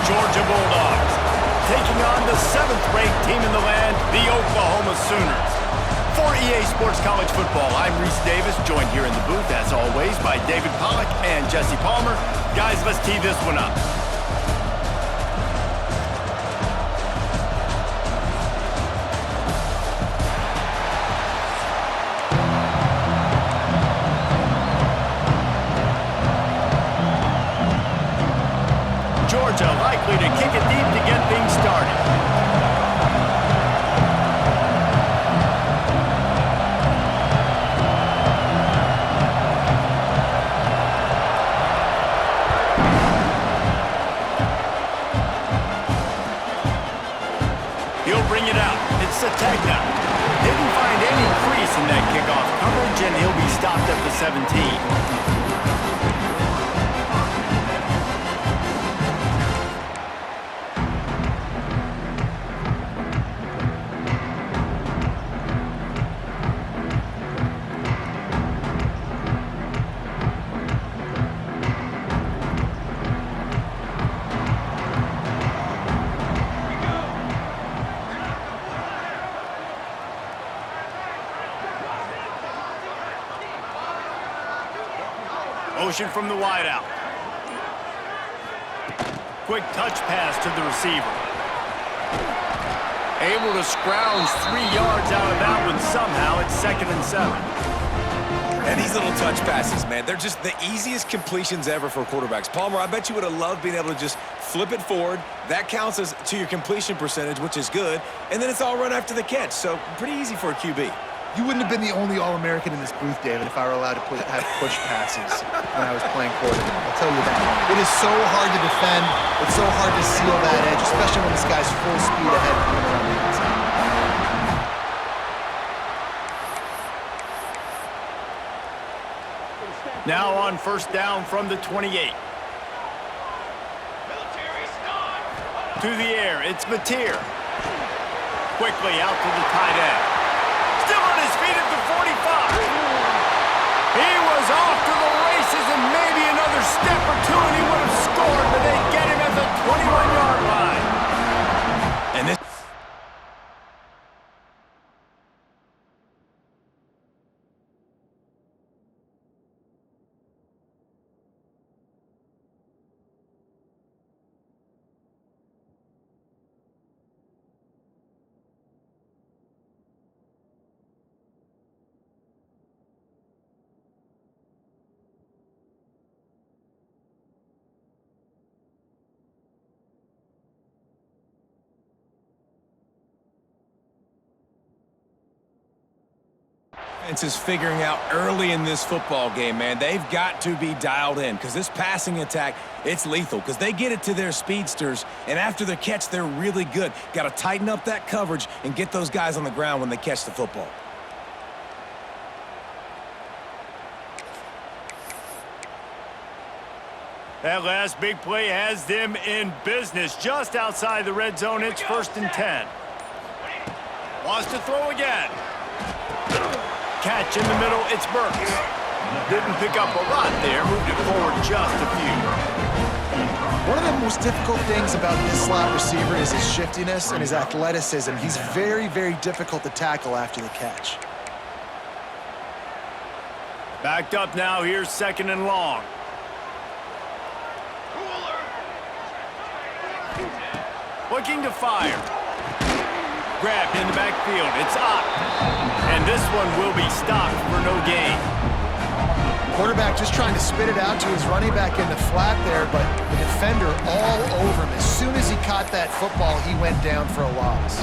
Georgia Bulldogs, taking on the 7th-ranked team in the land, the Oklahoma Sooners. For EA Sports College Football, I'm Reese Davis, joined here in the booth, as always, by David Pollack and Jesse Palmer. Guys, let's tee this one up. Georgia likely to kick it deep to get things started. He'll bring it out. It's Sategna. Didn't find any crease in that kickoff coverage, and he'll be stopped at the 17. Motion from the wideout. Quick touch pass to the receiver. Able to scrounge 3 yards out of that one somehow. It's 2nd and 7. And these little touch passes, man, they're just the easiest completions ever for quarterbacks. Palmer, I bet you would have loved being able to just flip it forward. That counts as to your completion percentage, which is good. And then it's all run after the catch. So pretty easy for a QB. You wouldn't have been the only All-American in this booth, David, if I were allowed to have push passes when I was playing quarterback. I'll tell you that. It is so hard to defend. It's so hard to seal that edge, especially when this guy's full speed ahead coming around the inside. Now on 1st down from the 28. To the air, it's Mateer. Quickly out to the tight end. Still on his feet at the 45. He was off to the races, and maybe another step or two and he would have scored, but they get him at the 21-yard line. And this Defense is figuring out early in this football game, man. They've got to be dialed in because this passing attack, it's lethal because they get it to their speedsters, and after the catch, they're really good. Got to tighten up that coverage and get those guys on the ground when they catch the football. That last big play has them in business just outside the red zone. It's 1st and 10. Wants to throw again. Catch in the middle, it's Burks. Didn't pick up a lot there, moved it forward just a few. One of the most difficult things about this slot receiver is his shiftiness and his athleticism. He's very, very difficult to tackle after the catch. Backed up now, here's 2nd and long. Looking to fire. Grabbed in the backfield, it's Ott. And this one will be stopped for no gain. Quarterback just trying to spit it out to his running back in the flat there, but the defender all over him. As soon as he caught that football, he went down for a loss.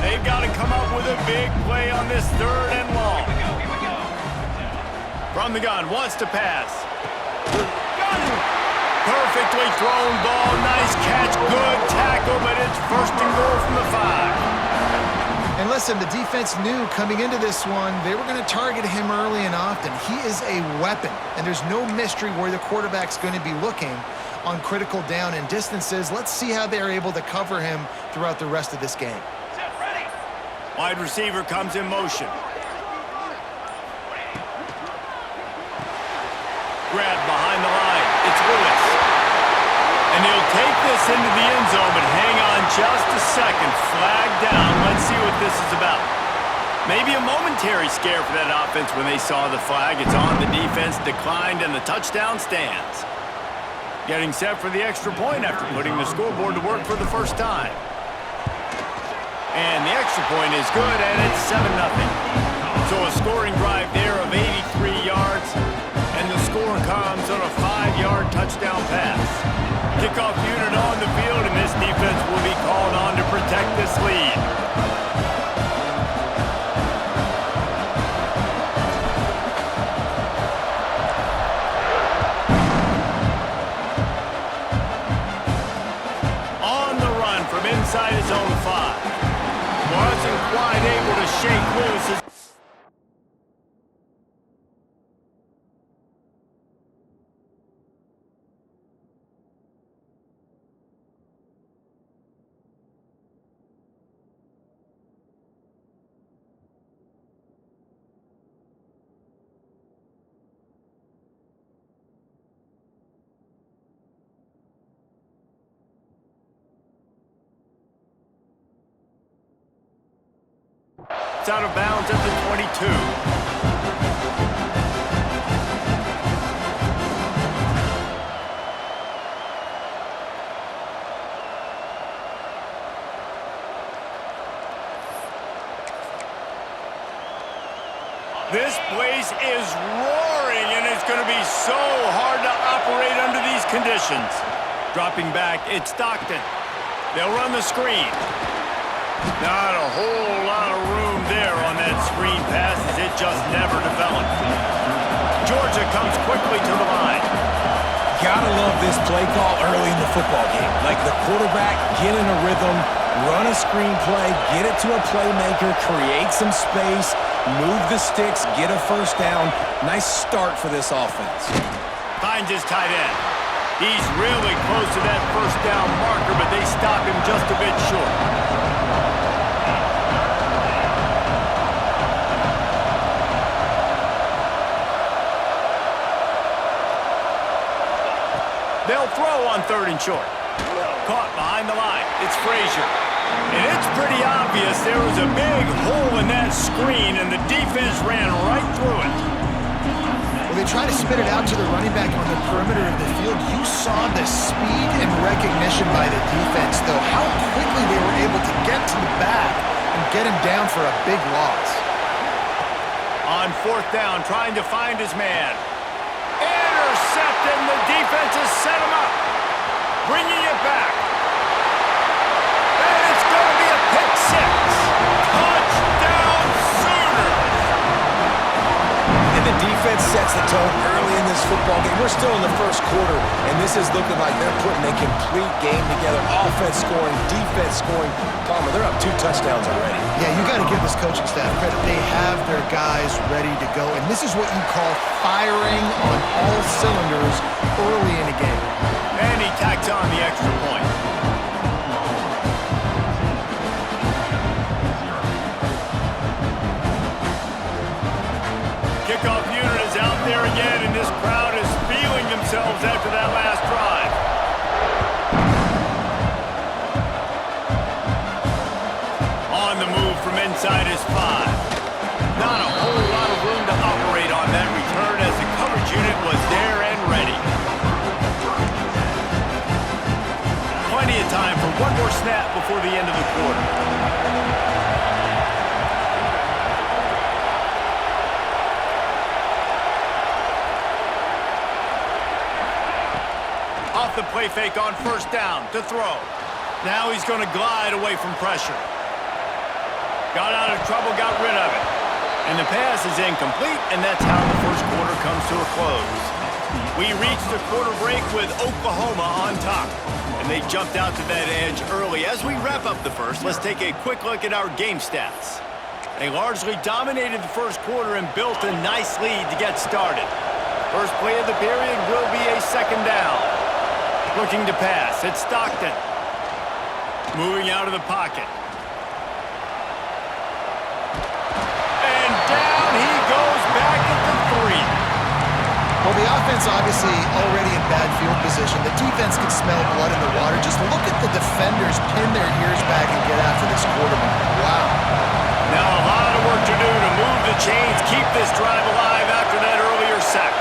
They've got to come up with a big play on this 3rd and long. From the gun, wants to pass. Got it! Perfectly thrown ball, nice catch, good tackle, but it's 1st and goal from the 5. And listen, the defense knew coming into this one, they were going to target him early and often. He is a weapon, and there's no mystery where the quarterback's going to be looking on critical down and distances. Let's see how they're able to cover him throughout the rest of this game. Wide receiver comes in motion. Grab behind the line. It's Lewis. And he'll take this pass into the end zone, but hang on just a second. Flag down. Let's see what this is about. Maybe a momentary scare for that offense when they saw the flag. It's on the defense, declined, and the touchdown stands. Getting set for the extra point after putting the scoreboard to work for the first time. And the extra point is good, and it's 7-0. So a scoring drive there of 83 yards, and the score comes on a 5-yard touchdown pass. Kickoff unit on the field, and this defense will be called on to protect this lead. Inside his own 5. Wasn't quite able to shake loose. It's out of bounds at the 22. This place is roaring, and it's going to be so hard to operate under these conditions. Dropping back, it's Stockton. They'll run the screen. Not a whole lot of room there on that screen pass as it just never developed. Georgia comes quickly to the line. Gotta love this play call early in the football game. Like the quarterback, get in a rhythm, run a screen play, get it to a playmaker, create some space, move the sticks, get a first down. Nice start for this offense. Finds his tight end. He's really close to that first down marker, but they stop him just a bit short. They'll throw on 3rd and short. Caught behind the line. It's Frazier. And it's pretty obvious there was a big hole in that screen, and the defense ran right through it. Well, they try to spit it out to the running back on the perimeter of the field. You saw the speed and recognition by the defense, though, how quickly they were able to get to the back and get him down for a big loss. On 4th down, trying to find his man. Intercepted, and the defense has set him up. Bringing it back. And it's going to be a pick 6. Touchdown Sooners! And the defense sets the tone early in this football game. We're still in the first quarter, and this is looking like they're putting a complete game together. Offense scoring, defense scoring. Palmer, they're up 2 touchdowns already. Yeah, you got to give this coaching staff credit. They have their guys ready to go, and this is what you call firing on all cylinders early in a game. And he tacks on the extra point. Kickoff unit is out there again, and this crowd is feeling themselves after that last drive. On the move from inside his 5. Not a whole lot of room to operate on that return as the coverage unit was there and ready. Plenty of time for one more snap before the end of the quarter. Off the play fake on 1st down to throw. Now he's going to glide away from pressure. Got out of trouble, got rid of it. And the pass is incomplete, and that's how the first quarter comes to a close. We reached the quarter break with Oklahoma on top, and they jumped out to that edge early. As we wrap up the first, let's take a quick look at our game stats. They largely dominated the first quarter and built a nice lead to get started. First play of the period will be a 2nd down. Looking to pass, it's Stockton. Moving out of the pocket. And down he goes back at the 3. Well, the offense obviously already in bad field position. The defense can smell blood in the water. Just look at the defenders pin their ears back and get after this quarterback. Wow. Now a lot of work to do to move the chains, keep this drive alive after that earlier sack.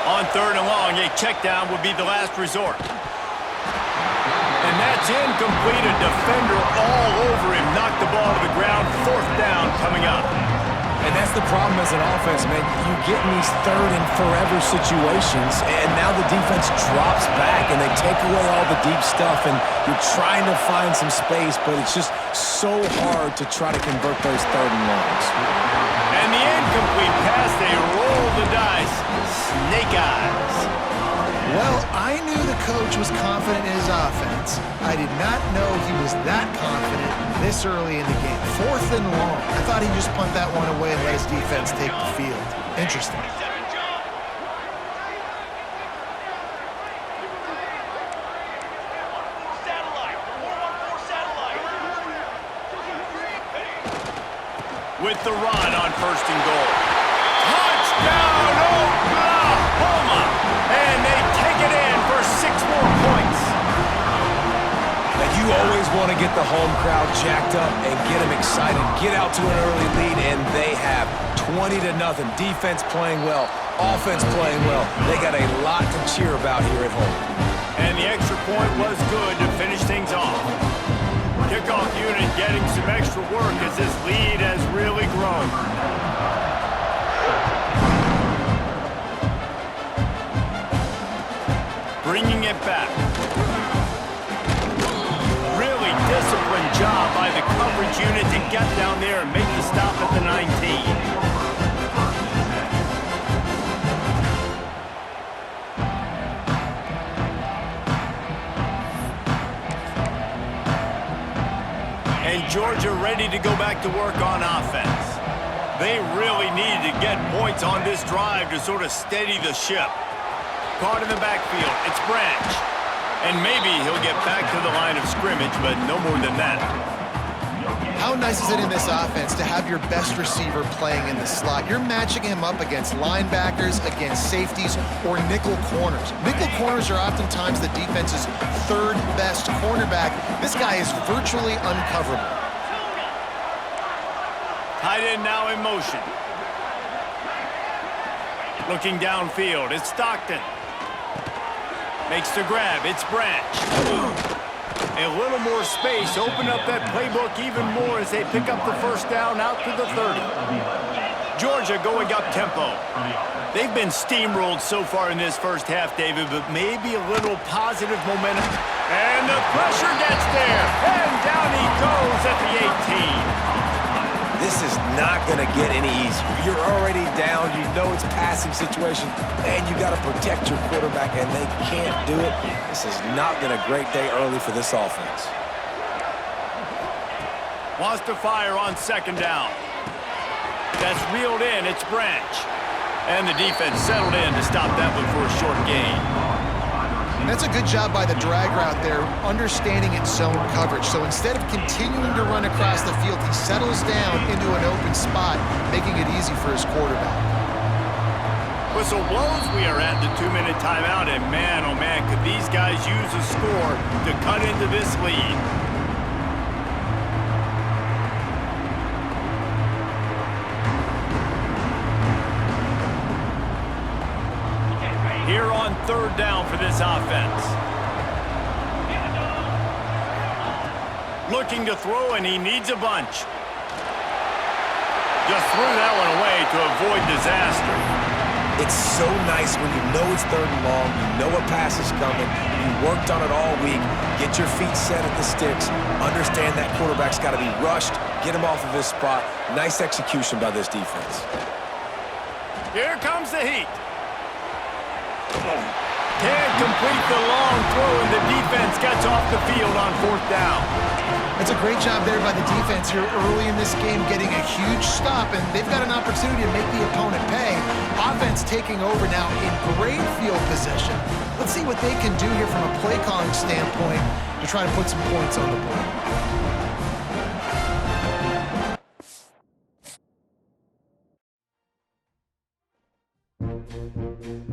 On 3rd and long, a check down would be the last resort. And that's incomplete. A defender all over him. Knocked the ball to the ground. 4th down coming up. And that's the problem as an offense, man. You get in these 3rd and forever situations, and now the defense drops back, and they take away all the deep stuff, and you're trying to find some space, but it's just so hard to try to convert those 3rd and longs. And the incomplete pass, they roll the dice. Snake eyes. Well, I knew the coach was confident in his offense. I did not know he was that confident this early in the game. 4th and long. I thought he'd just punt that one away and let his defense take the field. Interesting. With the run on 1st and goal. Touchdown, Oklahoma! And they take it in for 6 more points. Now, you always want to get the home crowd jacked up and get them excited. Get out to an early lead, and they have 20-0. Defense playing well, offense playing well. They got a lot to cheer about here at home. And the extra point was good to finish things off. Kickoff unit getting some extra work as this lead has really grown. Bringing it back. Really disciplined job by the coverage unit to get down there and make the stop at the 19. And Georgia ready to go back to work on offense. They really needed to get points on this drive to sort of steady the ship. Caught in the backfield, it's Branch. And maybe he'll get back to the line of scrimmage, but no more than that. How nice is it in this offense to have your best receiver playing in the slot? You're matching him up against linebackers, against safeties, or nickel corners. Nickel corners are oftentimes the defense's 3rd best cornerback. This guy is virtually uncoverable. Tight end now in motion. Looking downfield, it's Stockton. Makes the grab, it's Branch. A little more space, open up that playbook even more as they pick up the 1st down out to the 30. Georgia going up tempo. They've been steamrolled so far in this 1st half, David, but maybe a little positive momentum. And the pressure gets there, and down he goes at the 18. This is not going to get any easier. You're already down. You know it's a passing situation, and you got to protect your quarterback, and they can't do it. This has not been a great day early for this offense. Wants to fire on 2nd down. That's reeled in. It's Branch. And the defense settled in to stop that one for a short gain. And that's a good job by the drag route there, understanding its zone coverage. So instead of continuing to run across the field, he settles down into an open spot, making it easy for his quarterback. Whistle blows, we are at the 2-minute timeout, and man, oh man, could these guys use a score to cut into this lead. Here on 3rd down for this offense. Looking to throw, and he needs a bunch. Just threw that one away to avoid disaster. It's so nice when you know it's 3rd and long, you know a pass is coming, you worked on it all week, get your feet set at the sticks, understand that quarterback's got to be rushed, get him off of his spot. Nice execution by this defense. Here comes the heat. Can't complete the long throw, and the defense gets off the field on 4th down. It's a great job there by the defense here early in this game, getting a huge stop, and they've got an opportunity to make the opponent pay. Offense taking over now in great field position. Let's see what they can do here from a play calling standpoint to try to put some points on the board.